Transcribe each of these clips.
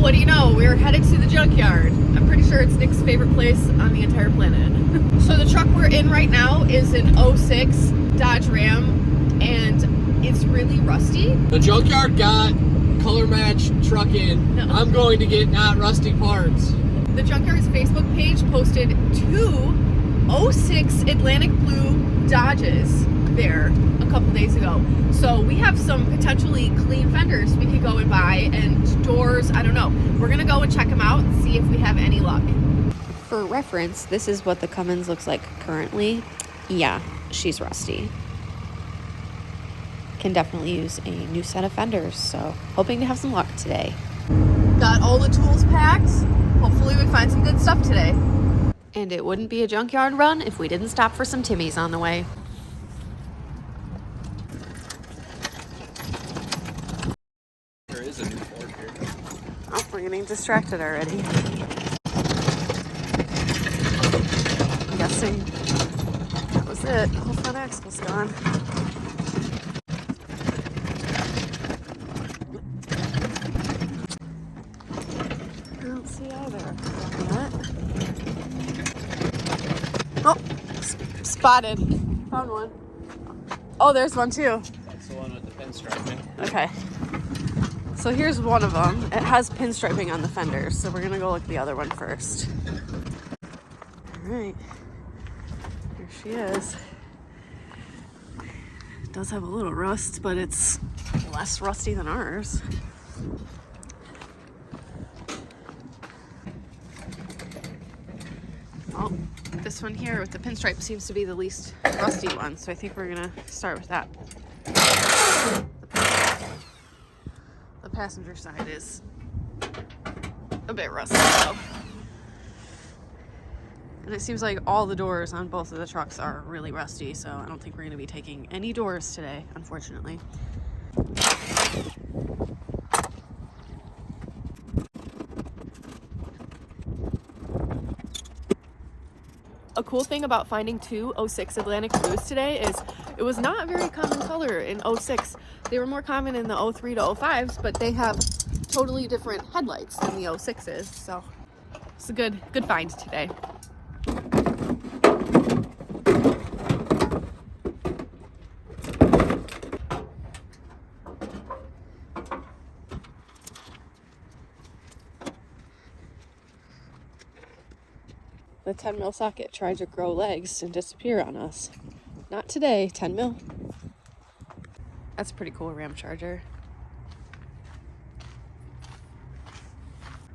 Well, what do you know? We're headed to the junkyard. I'm pretty sure it's Nick's favorite place on the entire planet. So the truck we're in right now is an 06 Dodge Ram, and it's really rusty. The junkyard got color match truck in. No. I'm going to get not rusty parts. The junkyard's Facebook page posted 2 06 Atlantic Blue Dodges there a couple days ago. So we have some potentially clean fenders we could go and buy, and doors, I don't know. We're gonna go and check them out and see if we have any luck. For reference, this is what the Cummins looks like currently. Yeah, she's rusty. Can definitely use a new set of fenders, so hoping to have some luck today. Got all the tools packed. Hopefully we find some good stuff today. And it wouldn't be a junkyard run if we didn't stop for some Timmies on the way. There is a new Ford here. Oh, we're getting distracted already. I'm guessing that was it. The whole front axle's gone. I don't see either. Oh, spotted. Found one. Oh, there's one too. That's the one with the pinstriping. Okay. So here's one of them. It has pinstriping on the fenders, so we're gonna go look at the other one first. All right. Here she is. It does have a little rust, but it's less rusty than ours. Oh, this one here with the pinstripe seems to be the least rusty one, so I think we're gonna start with that. The passenger side is a bit rusty though. And it seems like all the doors on both of the trucks are really rusty, so I don't think we're gonna be taking any doors today, unfortunately. A cool thing about finding 2 06 Atlantic Blues today is it was not a very common color in 06. They were more common in the 03 to 05s, but they have totally different headlights than the 06s. So it's a good find today. The 10 mil socket tried to grow legs and disappear on us. Not today, 10 mil. That's a pretty cool Ram Charger.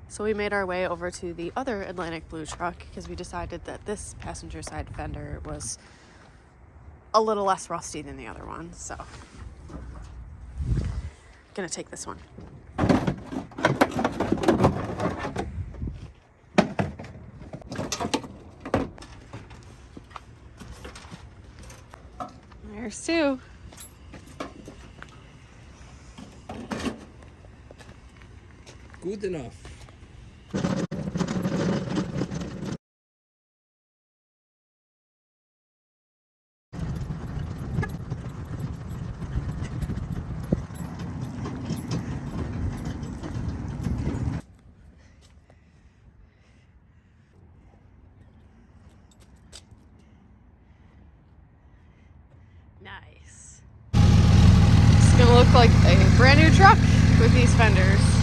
So we made our way over to the other Atlantic Blue truck because we decided that this passenger side fender was a little less rusty than the other one. So gonna take this one. There's 2. Good enough. Nice. It's gonna look like a brand new truck with these fenders.